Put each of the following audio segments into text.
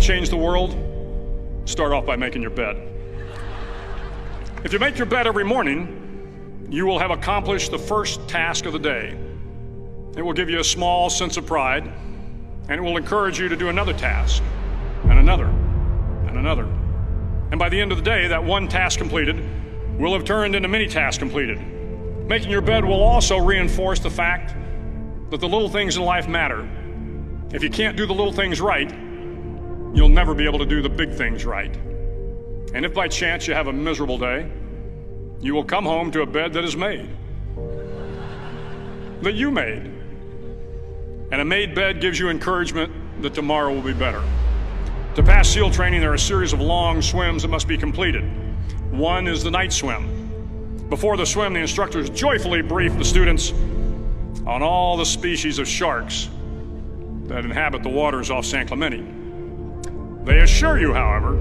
change the world? Start off by making your bed. If you make your bed every morning, you will have accomplished the first task of the day. It will give you a small sense of pride, and it will encourage you to do another task, and another, and another. And by the end of the day, that one task completed will have turned into many tasks completed. Making your bed will also reinforce the fact that the little things in life matter. If you can't do the little things right, you'll never be able to do the big things right. And if by chance you have a miserable day, you will come home to a bed that is made, that you made. And a made bed gives you encouragement that tomorrow will be better. To pass SEAL training, there are a series of long swims that must be completed. One is the night swim. Before the swim, the instructors joyfully brief the students on all the species of sharks that inhabit the waters off San Clemente. They assure you, however,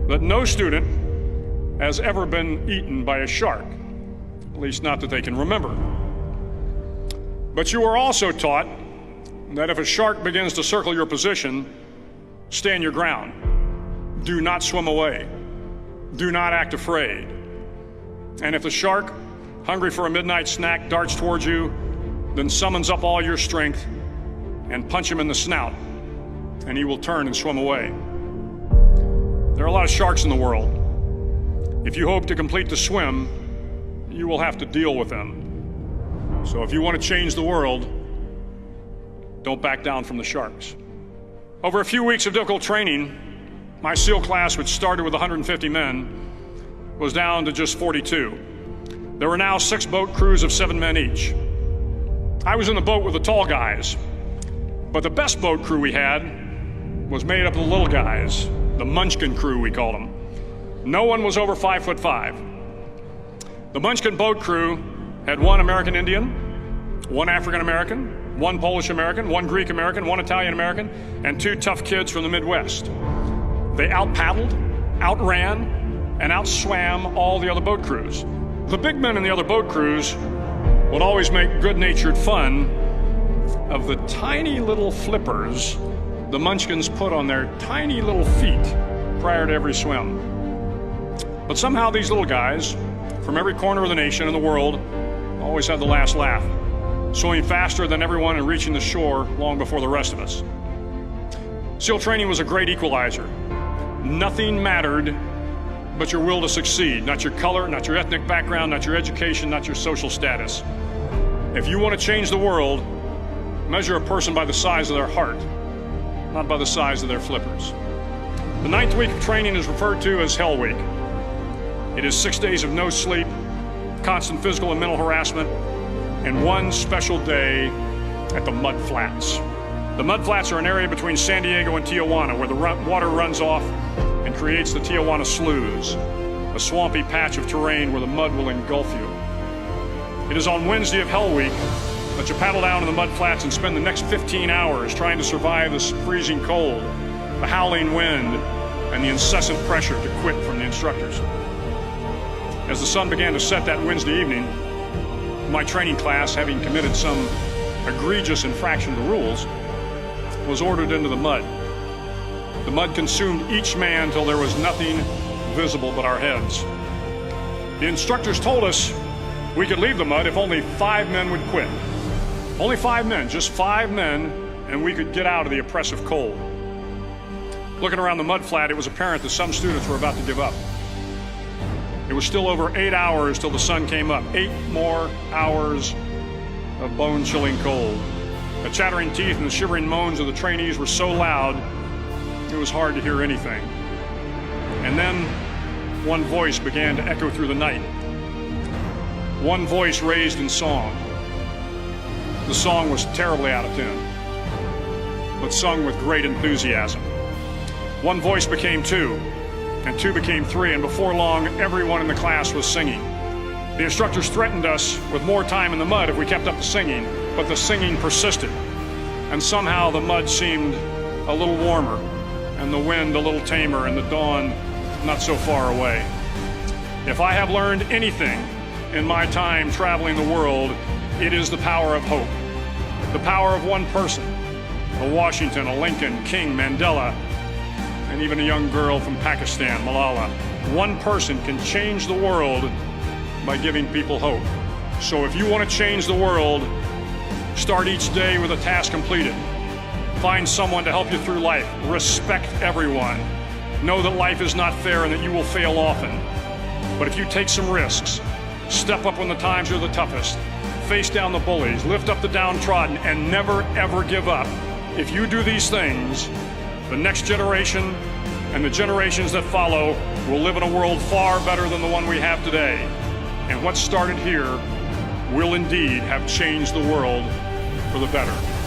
that no student has ever been eaten by a shark, at least not that they can remember. But you are also taught that if a shark begins to circle your position, stand your ground. Do not swim away. Do not act afraid. And if the shark, hungry for a midnight snack, darts towards you, then summons up all your strength and punch him in the snout, and he will turn and swim away. There are a lot of sharks in the world. If you hope to complete the swim, you will have to deal with them. So if you want to change the world, don't back down from the sharks. Over a few weeks of difficult training, my SEAL class, which started with 150 men, was down to just 42. There were now 6 boat crews of 7 men each. I was in the boat with the tall guys, but the best boat crew we had was made up of the little guys, the Munchkin crew, we called them. No one was over 5'5". The Munchkin boat crew had 1 American Indian, 1 African American, 1 Polish American, 1 Greek American, 1 Italian American, and 2 tough kids from the Midwest. They out-paddled, outran, and outswam all the other boat crews. The big men in the other boat crews would always make good-natured fun of the tiny little flippers the Munchkins put on their tiny little feet prior to every swim. But somehow these little guys from every corner of the nation and the world always had the last laugh, swimming faster than everyone and reaching the shore long before the rest of us. SEAL training was a great equalizer. Nothing mattered but your will to succeed, not your color, not your ethnic background, not your education, not your social status. If you want to change the world, measure a person by the size of their heart, not by the size of their flippers. The 9th week of training is referred to as Hell Week. It is 6 days of no sleep, constant physical and mental harassment, and 1 special day at the Mud Flats. The Mud Flats are an area between San Diego and Tijuana where the water runs off and creates the Tijuana Sloughs, a swampy patch of terrain where the mud will engulf you. It is on Wednesday of Hell Week that you paddle down to the mud flats and spend the next 15 hours trying to survive the freezing cold, the howling wind, and the incessant pressure to quit from the instructors. As the sun began to set that Wednesday evening, my training class, having committed some egregious infraction to the rules, was ordered into the mud. The mud consumed each man till there was nothing visible but our heads. The instructors told us we could leave the mud if only 5 men would quit. Only 5 men, just 5 men, and we could get out of the oppressive cold. Looking around the mud flat, it was apparent that some students were about to give up. It was still over 8 hours till the sun came up. 8 more hours of bone-chilling cold. The chattering teeth and the shivering moans of the trainees were so loud, it was hard to hear anything. And then one voice began to echo through the night. One voice raised in song. The song was terribly out of tune, but sung with great enthusiasm. One voice became 2, and 2 became 3, and before long, everyone in the class was singing. The instructors threatened us with more time in the mud if we kept up the singing, but the singing persisted, and somehow the mud seemed a little warmer, and the wind a little tamer, and the dawn not so far away. If I have learned anything in my time traveling the world, it is the power of hope. The power of one person, a Washington, a Lincoln, King, Mandela, and even a young girl from Pakistan, Malala. One person can change the world by giving people hope. So if you want to change the world, start each day with a task completed. Find someone to help you through life. Respect everyone. Know that life is not fair and that you will fail often. But if you take some risks, step up when the times are the toughest, face down the bullies, lift up the downtrodden, and never ever give up. If you do these things, the next generation and the generations that follow will live in a world far better than the one we have today. And what started here will indeed have changed the world for the better.